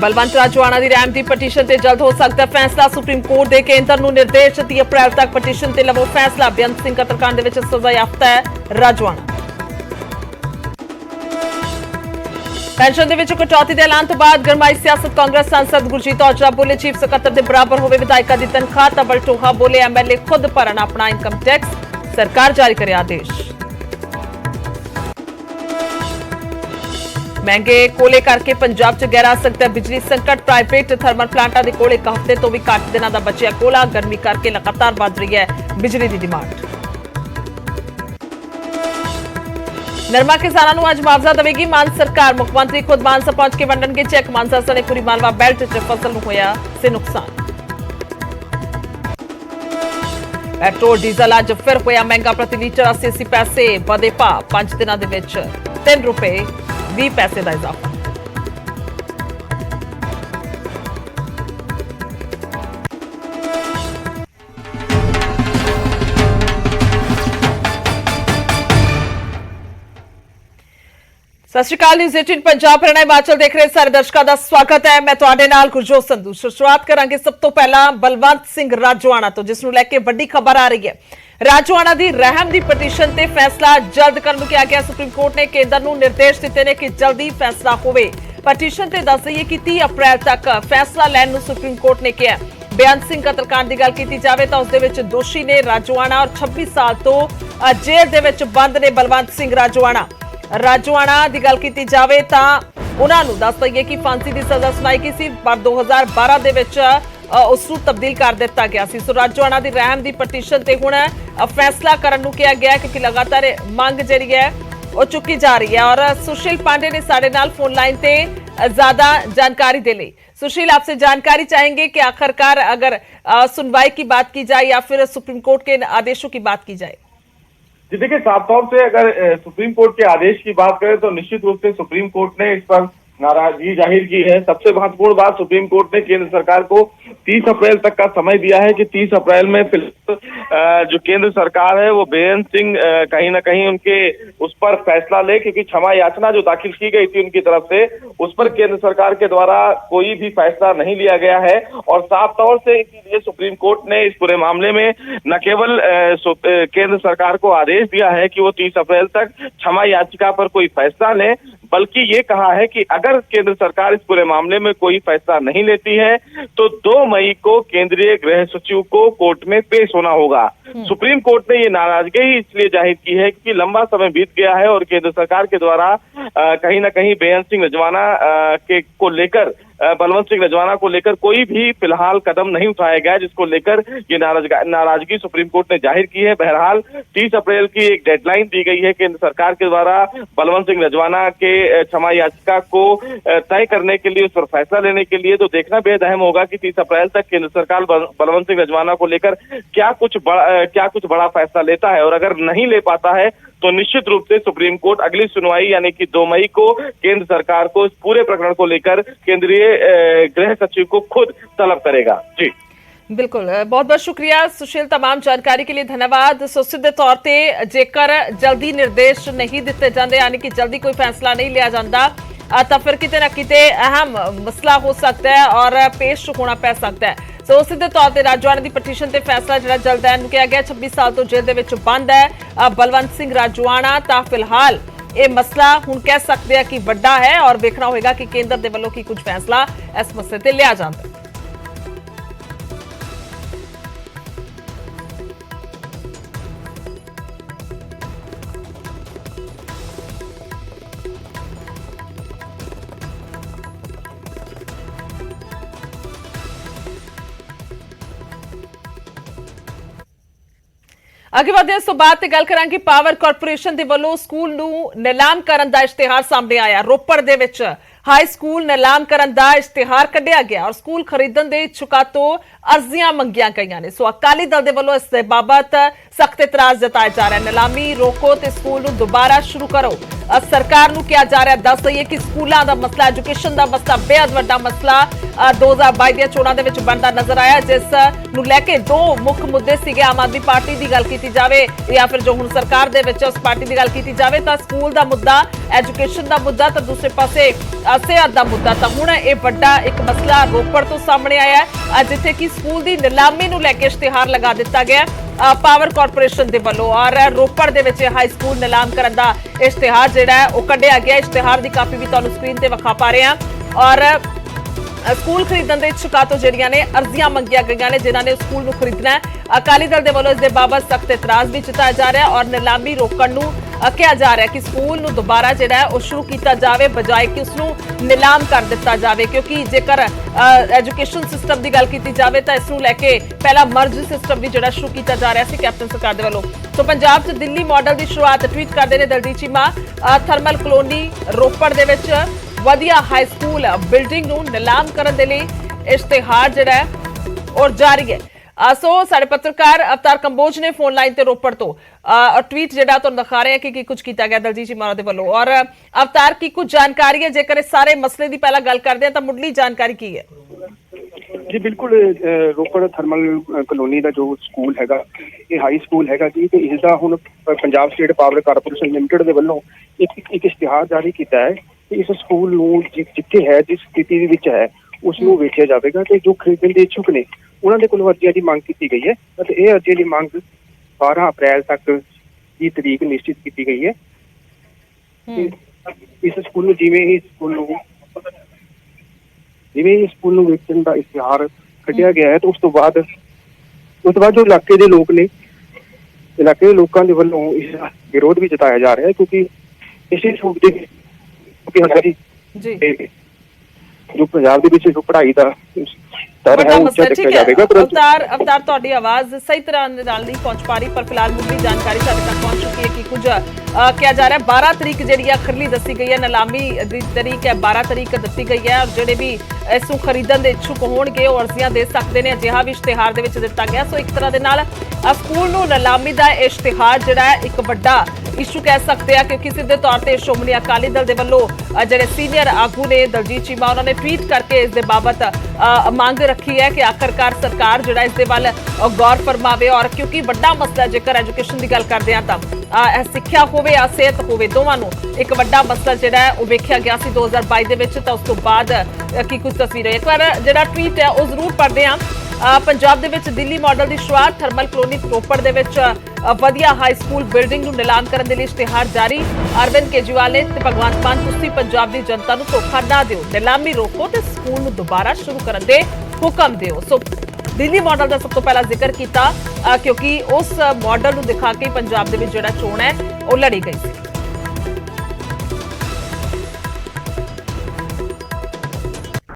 बलवंत राजवाणा की रैम की पटीशन से जल्द हो सकता है फैसला। सुप्रीम कोर्ट के केंद्र को निर्देश 30 अप्रैल तक पटीशन से लवो फैसला। बेअंत सिंह कतलकांड के सजा याफ्ता है राजवाणा। पेंशन के कटौती के ऐलान तो बाद गरमाई सियासत। कांग्रेस सांसद गुरजीत औजला बोले चीफ सकत्तर के बराबर हो विधायिका की तनख्वाह। तबल टोहा बोले एमएलए खुद भरन अपना इनकम टैक्स, सरकार जारी करे आदेश। महंगे कोले करके पंजाब च गहरा सकता है बिजली संकट। प्राइवेट थर्मल प्लांटा के कोल एक हफ्ते तो भी घट दिनों का बचिया कोला। गर्मी करके लगातार बढ़ रही है बिजली की डिमांड। नरमा किसानों को आज मुआवजा देगी मान सरकार। मुख्यमंत्री खुद मानसा पहुंच के वंडन के चेक। मानसा सने पूरी मालवा बेल्ट च फसल होया से नुकसान। पेट्रोल डीजल अज फिर होया महंगा। प्रति लीटर 80 पैसे बढ़े भाव। 5 दिनों के विच ₹3.20 का इजाफा। सत श्री अकाल। न्यूज़ 18 पंजाब हरियाणा हिमाचल देख रहे सारे दर्शकों का स्वागत है। मैं तुहाडे नाल गुरजोत संधू। शुरुआत करांगे सब तो पहला बलवंत सिंह राजवाणा तो, जिस नूं लैके वड्डी खबर आ रही है। राजवाणा की रहम की पटीशन से फैसला जल्द करने को आग्या। सुप्रीम कोर्ट ने केंद्र को निर्देश दिते ने कि जल्दी फैसला होवे। पटीशन से दस दईए कि 30 अप्रैल तक फैसला लैण नूं सुप्रीम कोर्ट ने कहा। बेअंत सिंह कतलकांड की गल की जाए तो उसदे विच दोषी ने राजवाणा और 26 साल तो जेल दे विच बंद ने बलवंत सिंह राजवाणा। राजवाणा की गल की जाए तो उन्होंने दस दईए कि फांसी की सजा सुनाई गई सी, पर 2012 दे विच उसनूं तब्दील कर दिता गया सी। सो राजवाणा की रहम की पटीशन से हुण फैसला करने को कहा गया क्योंकि लगातार मंग जी है वो चुकी जा रही है। और सुशील पांडे ने साडे नाल फोन लाइन से ज्यादा जानकारी दे ली। सुशील, आपसे जानकारी चाहेंगे कि आखिरकार अगर सुनवाई की बात की जाए या फिर सुप्रीम कोर्ट के आदेशों की बात की जाए। जी देखिए, साफ तौर से अगर सुप्रीम कोर्ट के आदेश की बात करें तो निश्चित रूप से सुप्रीम कोर्ट ने इस पर नाराजगी जाहिर की है। सबसे महत्वपूर्ण बात, सुप्रीम कोर्ट ने केंद्र सरकार को 30 अप्रैल तक का समय दिया है कि 30 अप्रैल में फिलहाल जो केंद्र सरकार है वो बेअंत सिंह कहीं ना कहीं उनके उस पर फैसला ले, क्योंकि क्षमा याचना जो दाखिल की गई थी उनकी तरफ से उस पर केंद्र सरकार के द्वारा कोई भी फैसला नहीं लिया गया है। और साफ तौर से इसीलिए सुप्रीम कोर्ट ने इस पूरे मामले में न केवल केंद्र सरकार को आदेश दिया है कि वो 30 अप्रैल तक क्षमा याचिका पर कोई फैसला ले, बल्कि ये कहा है कि अगर केंद्र सरकार इस पूरे मामले में कोई फैसला नहीं लेती है तो 2 मई को केंद्रीय गृह सचिव को कोर्ट में पेश होना होगा। सुप्रीम कोर्ट ने ये नाराजगी ही इसलिए जाहिर की है क्योंकि लंबा समय बीत गया है और केंद्र सरकार के द्वारा कहीं ना कहीं बेअंत सिंह राजवाणा को लेकर बलवंत सिंह राजवाणा को लेकर कोई भी फिलहाल कदम नहीं उठाया गया, जिसको लेकर ये नाराजगी सुप्रीम कोर्ट ने जाहिर की है। बहरहाल 30 अप्रैल की एक डेडलाइन दी गई है केंद्र सरकार के द्वारा बलवंत सिंह राजवाणा के क्षमा याचिका को तय करने के लिए, उस पर फैसला लेने के लिए। तो देखना बेहद अहम होगा कि 30 अप्रैल तक केंद्र सरकार बलवंत सिंह राजवाणा को लेकर क्या कुछ बड़ा फैसला लेता है। और अगर नहीं ले पाता है तो निश्चित रूप से सुप्रीम कोर्ट अगली सुनवाई यानी कि 2 मई को केंद्र सरकार को इस पूरे प्रकरण को लेकर केंद्रीय गृह सचिव को खुद तलब करेगा। जी बिल्कुल, बहुत बहुत शुक्रिया सुशील, तमाम जानकारी के लिए धन्यवाद। सो सीधे तौर पर जेकर जल्दी निर्देश नहीं दिते जाते यानी कि जल्दी कोई फैसला नहीं लिया जाता तो फिर किते ना किते अहम मसला हो सकता है और पेश होना पै सकता है। सो सीधे तौर पर राजवाणा की पटीशन से फैसला जो जल्द लैन किया गया। 26 साल तो जेल के बंद है बलवंत सिंह राजवाणा। तो फिलहाल ये मसला हुण कह सकते हैं कि वड्डा है और देखना होगा कि केंद्र के वलों की कुछ फैसला इस मसले पर लिया जाता है। अगे बढ़ते इस बात से गल करांगे। पावर कारपोरेशन के वलों स्कूल नूं नीलाम करन दा इश्तिहार सामने आया। रोपड़ दे विच हाई स्कूल नीलाम करन दा इश्तिहार कढ़िया गया और स्कूल खरीदण दे इच्छुकां तो अर्जियां मंगियां गईयां ने। सो अकाली दल दे वलों इस बाबत सख्त इतराज जताया जा रहा है। नीलामी रोको ते स्कूल नूं दोबारा शुरू करो। ਸਰਕਾਰ ਨੂੰ ਕਿਹਾ ਜਾ ਰਿਹਾ। ਦੱਸ ਦਈਏ ਕਿ ਸਕੂਲਾਂ ਦਾ ਮਸਲਾ, ਐਜੂਕੇਸ਼ਨ ਦਾ ਮਸਲਾ ਬੇहद ਵੱਡਾ ਮਸਲਾ 2022 ਦੀਆਂ ਚੋਣਾਂ ਦੇ ਵਿੱਚ ਬਣਦਾ ਨਜ਼ਰ ਆਇਆ, ਜਿਸ ਨੂੰ ਲੈ ਕੇ ਦੋ ਮੁੱਖ ਮੁੱਦੇ ਸੀਗੇ। ਆਮ ਆਦਮੀ ਪਾਰਟੀ ਦੀ ਗੱਲ ਕੀਤੀ ਜਾਵੇ ਜਾਂ ਫਿਰ ਜੋ ਹੁਣ ਸਰਕਾਰ ਦੇ ਵਿੱਚ ਉਸ ਪਾਰਟੀ ਦੀ ਗੱਲ ਕੀਤੀ ਜਾਵੇ ਤਾਂ ਸਕੂਲ ਦਾ ਮੁੱਦਾ, ਐਜੂਕੇਸ਼ਨ ਦਾ ਮੁੱਦਾ, ਤਾਂ ਦੂਸਰੇ ਪਾਸੇ ਸਿਹਤ ਦਾ ਮੁੱਦਾ। ਤਾਂ ਹੁਣ ਇਹ ਵੱਡਾ ਇੱਕ ਮਸਲਾ ਰੋਪੜ ਤੋਂ ਸਾਹਮਣੇ ਆਇਆ ਹੈ, ਜਿੱਥੇ ਕਿ ਸਕੂਲ ਦੀ ਨਿਲਾਮੀ ਨੂੰ ਲੈ ਕੇ ਇਸ਼ਤਿਹਾਰ ਲਗਾ ਦਿੱਤਾ ਗਿਆ ਪਾਵਰ ਕਾਰਪੋਰੇਸ਼ਨ ਦੇ ਵੱਲੋਂ, ਔਰ ਰੋਪੜ ਦੇ ਵਿੱਚ ਹਾਈ ਸਕੂਲ ਨਿਲਾਮ ਕਰਨ ਦਾ ਇਸ਼ਤਿਹਾਰ ਜਿਹੜਾ ਹੈ ਉਹ ਕੱਢਿਆ ਗਿਆ। ਇਸ਼ਤਿਹਾਰ ਦੀ ਕਾਪੀ ਵੀ ਤੁਹਾਨੂੰ ਸਕਰੀਨ ਤੇ ਵਿਖਾ ਪਾ ਰਹੇ ਹਾਂ। ਔਰ ਸਕੂਲ ਖਰੀਦਣ ਦੇ ਇੱਛੁਕਾਂ ਤੋਂ ਜਿਹੜੀਆਂ ਨੇ ਅਰਜ਼ੀਆਂ ਮੰਗੀਆਂ ਗਈਆਂ ਨੇ, ਜਿਨ੍ਹਾਂ ਨੇ ਸਕੂਲ ਨੂੰ ਖਰੀਦਣਾ ਹੈ। ਅਕਾਲੀ ਦਲ ਦੇ ਵੱਲੋਂ ਇਸ ਦੇ ਬਾਬਤ ਸਖਤ ਇਤਰਾਜ਼ ਵੀ ਜਤਾਇਆ ਜਾ ਰਿਹਾ ਔਰ ਨਿਲਾਮੀ ਰੋਕਣ ਨੂੰ ਕਿਹਾ ਜਾ ਰਿਹਾ ਕਿ ਸਕੂਲ ਨੂੰ ਦੁਬਾਰਾ ਜਿਹੜਾ ਹੈ ਉਹ ਸ਼ੁਰੂ ਕੀਤਾ ਜਾਵੇ, ਬਜਾਏ ਕਿ ਉਸ ਨੂੰ ਨਿਲਾਮ ਕਰ ਦਿੱਤਾ ਜਾਵੇ। ਕਿਉਂਕਿ ਜੇਕਰ ਐਜੂਕੇਸ਼ਨ ਸਿਸਟਮ ਦੀ ਗੱਲ ਕੀਤੀ ਜਾਵੇ ਤਾਂ ਇਸ ਨੂੰ ਲੈ ਕੇ ਪਹਿਲਾ ਮਰਜ ਸਿਸਟਮ ਵੀ ਜਿਹੜਾ ਸ਼ੁਰੂ ਕੀਤਾ ਜਾ ਰਿਹਾ ਸੀ ਕੈਪਟਨ ਸਰਕਾਰ ਦੇ ਵੱਲੋਂ। ਸੋ ਪੰਜਾਬ 'ਚ ਦਿੱਲੀ ਮਾਡਲ ਦੀ ਸ਼ੁਰੂਆਤ ਟਵੀਟ ਕਰਦੇ ਨੇ ਦਲਜੀਤ ਚੀਮਾ। ਥਰਮਲ ਕਲੋਨੀ ਰੋਪੜ ਦੇ ਵਿੱਚ ਵਧੀਆ ਹਾਈ ਸਕੂਲ ਬਿਲਡਿੰਗ ਨੂੰ ਨਿਲਾਮ ਕਰਨ ਦੇ ਲਈ ਇਸ਼ਤਿਹਾਰ ਜਿਹੜਾ ਹੈ ਔਰ ਜਾਰੀ ਹੈ। ਸੋ ਸਾਡੇ ਪੱਤਰਕਾਰ ਅਵਤਾਰ ਕੰਬੋਜ ਨੇ ਫੋਨ ਲਾਈਨ ਤੇ ਰੋਪੜ ਤੋਂ ਟਵੀਟ ਜਿਹੜਾ ਤੁਹਾਨੂੰ ਦਿਖਾ ਰਹੇ ਹਾਂ ਕਿ ਕੁਝ ਕੀਤਾ ਗਿਆ ਦਲਜੀਤ ਚੀਮਾ ਦੇ ਵੱਲੋਂ। ਔਰ ਅਵਤਾਰ ਕੀ ਕੁਝ ਜਾਣਕਾਰੀ ਹੈ, ਜੇਕਰ ਇਸ ਸਾਰੇ ਮਸਲੇ ਦੀ ਪਹਿਲਾਂ ਗੱਲ ਕਰਦੇ ਹਾਂ ਤਾਂ ਮੁੱਢਲੀ ਜਾਣਕਾਰੀ ਕੀ ਹੈ? ਜੀ ਬਿਲਕੁਲ, ਰੋਪੜ ਥਰਮਲ ਕਲੋਨੀ ਦਾ ਜੋ ਸਕੂਲ ਹੈਗਾ ਇਹ ਹਾਈ ਸਕੂਲ ਹੈਗਾ ਜੀ, ਤੇ ਇਸ ਦਾ ਹੁਣ Punjab state power corporation limited ਦੇ ਵੱਲੋਂ ਇੱਕ ਇਸ਼ਤਿਹਾਰ ਜਾਰੀ ਕੀਤਾ ਹੈ ਕਿ ਇਸ ਸਕੂਲ ਨੂੰ ਜਿੱਥੇ ਹੈ, ਜਿਸ ਸਥਿਤੀ ਦੇ ਵਿੱਚ ਹੈ, ਉਸ ਨੂੰ ਵੇਚਿਆ ਜਾਵੇਗਾ ਤੇ ਜੋ ਖਰੀਦਣ ਦੇ ਇੱਛੁਕ ਨੇ ਉਹਨਾਂ ਦੇ ਕੋਲੋਂ ਅਰਜ਼ੀਆਂ ਦੀ ਮੰਗ ਕੀਤੀ ਗਈ ਹੈ ਅਤੇ ਇਹ ਅਰਜ਼ੀ ਦੀ ਮੰਗ 12 ਅਪ੍ਰੈਲ ਤੱਕ ਦੀ ਤਰੀਕ ਨਿਸ਼ਚਿਤ ਕੀਤੀ ਗਈ ਹੈ। ਇਸ ਸਕੂਲ ਨੂੰ ਜਿਵੇਂ ਹੀ ਸਕੂਲ ਨੂੰ ਵੇਚਣ ਦਾ ਇਸ਼ਤਿਹਾਰ ਕੱਢਿਆ ਗਿਆ ਹੈ ਤਾਂ ਉਸ ਤੋਂ ਬਾਅਦ ਜੋ ਇਲਾਕੇ ਦੇ ਲੋਕ ਨੇ, ਇਲਾਕੇ ਦੇ ਲੋਕਾਂ ਦੇ ਵੱਲੋਂ ਇਸ ਦਾ ਵਿਰੋਧ ਵੀ ਜਤਾਇਆ ਜਾ ਰਿਹਾ ਹੈ ਕਿਉਂਕਿ ਇਸੇ ਸੂਬ ਦੇ ਜੀ ਜੋ ਪੰਜਾਬ ਦੇ ਵਿੱਚ ਜੋ ਪੜ੍ਹਾਈ ਦਾ ਸਤਰ ਹੈ ਉਹ ਉੱਚਾ ਚੱਕਿਆ ਜਾਵੇਗਾ। ਅਵਤਾਰ ਤੁਹਾਡੀ ਆਵਾਜ਼ ਸਹੀ ਤਰ੍ਹਾਂ ਨਾਲ ਨਹੀਂ ਪਹੁੰਚ ਪਾ ਰਹੀ, ਪਰ ਫਿਲਹਾਲ ਮੁੱਢਲੀ ਜਾਣਕਾਰੀ ਸਾਡੇ ਤੱਕ ਪਹੁੰਚ ਚੁੱਕੀ ਹੈ ਕਿ ਕੁਝ ਕਿਹਾ ਜਾ ਰਿਹਾ। 12 ਤਰੀਕ ਜਿਹੜੀ ਆ ਖਰਲੀ ਦੱਸੀ ਗਈ ਹੈ, ਨਿਲਾਮੀ ਦੀ ਤਰੀਕ ਹੈ 12 ਤਰੀਕ ਦੱਸੀ ਗਈ ਹੈ ਔਰ ਜਿਹੜੇ ਵੀ ਇਸ ਨੂੰ ਖਰੀਦਣ ਦੇ ਇੱਛੁਕ ਹੋਣਗੇ ਉਹ ਅਰਜ਼ੀਆਂ ਦੇ ਸਕਦੇ ਨੇ, ਅਜਿਹਾ ਵੀ ਇਸ਼ਤਿਹਾਰ ਦੇ ਵਿੱਚ ਦਿੱਤਾ ਗਿਆ। ਸੋ ਇੱਕ ਤਰ੍ਹਾਂ ਦੇ ਨਾਲ ਸਕੂਲ ਨੂੰ ਨਿਲਾਮੀ ਦਾ ਇਸ਼ਤਿਹਾਰ ਜਿਹੜਾ ਹੈ ਇੱਕ ਵੱਡਾ ਇਸ਼ੂ ਕਹਿ ਸਕਦੇ ਆ, ਕਿਉਂਕਿ ਸਿੱਧੇ ਤੌਰ ਤੇ ਸ਼੍ਰੋਮਣੀ ਅਕਾਲੀ ਦਲ ਦੇ ਵੱਲੋਂ ਜਿਹੜੇ ਸੀਨੀਅਰ ਆਗੂ ਨੇ ਦਲਜੀਤ ਚੀਮਾ, ਉਹਨਾਂ ਨੇ ਟਵੀਟ ਕਰਕੇ ਇਸ ਦੇ ਬਾਬਤ ਮੰਗ ਰੱਖੀ ਹੈ ਕਿ ਆਖਰਕਾਰ ਸਰਕਾਰ ਜਿਹੜਾ ਇਸ ਦੇ ਵੱਲ ਗੌਰ ਫਰਮਾਵੇ। ਔਰ ਕਿਉਂਕਿ ਵੱਡਾ ਮਸਲਾ, ਜੇਕਰ ਐਜੂਕੇਸ਼ਨ ਦੀ ਗੱਲ ਕਰਦੇ ਆ ਤਾਂ ਸਿੱਖਿਆ ਹੋਵੇ ਜਾਂ ਸਿਹਤ ਹੋਵੇ, ਦੋਵਾਂ ਨੂੰ ਇੱਕ ਵੱਡਾ ਮਸਲਾ ਜਿਹੜਾ ਹੈ ਉਹ ਵੇਖਿਆ ਗਿਆ ਸੀ 2022 ਦੇ ਵਿੱਚ। ਤਾਂ ਉਸ ਤੋਂ ਬਾਅਦ ਕੀ ਕੁਝ ਤਸਵੀਰਾਂ, ਇੱਕ ਵਾਰ ਜਿਹੜਾ ਟਵੀਟ ਹੈ ਉਹ ਜ਼ਰੂਰ ਪੜ੍ਹਦੇ ਹਾਂ। ਪੰਜਾਬ ਦੇ ਵਿੱਚ ਦਿੱਲੀ ਮਾਡਲ ਦੀ ਸ਼ੁਰੂਆਤ, ਥਰਮਲ ਕਲੋਨੀ ਰੋਪੜ ਦੇ ਵਿੱਚ ਵਧੀਆ ਹਾਈ ਸਕੂਲ ਬਿਲਡਿੰਗ ਨੂੰ ਨਿਲਾਮ ਕਰਨ ਦੇ ਲਈ ਇਸ਼ਤਿਹਾਰ ਜਾਰੀ। ਅਰਵਿੰਦ ਕੇਜਰੀਵਾਲ ਨੇ ਤੇ ਭਗਵੰਤ ਮਾਨ, ਤੁਸੀਂ ਪੰਜਾਬ ਦੀ ਜਨਤਾ ਨੂੰ ਧੋਖਾ ਨਾ ਦਿਓ, ਨਿਲਾਮੀ ਰੋਕੋ ਤੇ ਸਕੂਲ ਨੂੰ ਦੁਬਾਰਾ ਸ਼ੁਰੂ ਕਰਨ ਦੇ ਹੁਕਮ ਦਿਓ। ਸੋ ਦਿੱਲੀ ਮਾਡਲ ਦਾ ਸਭ ਤੋਂ ਪਹਿਲਾਂ ਜ਼ਿਕਰ ਕੀਤਾ ਕਿਉਂਕਿ ਉਸ ਮਾਡਲ ਨੂੰ ਦਿਖਾ ਕੇ ਪੰਜਾਬ ਦੇ ਵਿੱਚ ਜਿਹੜਾ ਚੋਣ ਹੈ ਉਹ ਲੜੀ ਗਈ ਸੀ।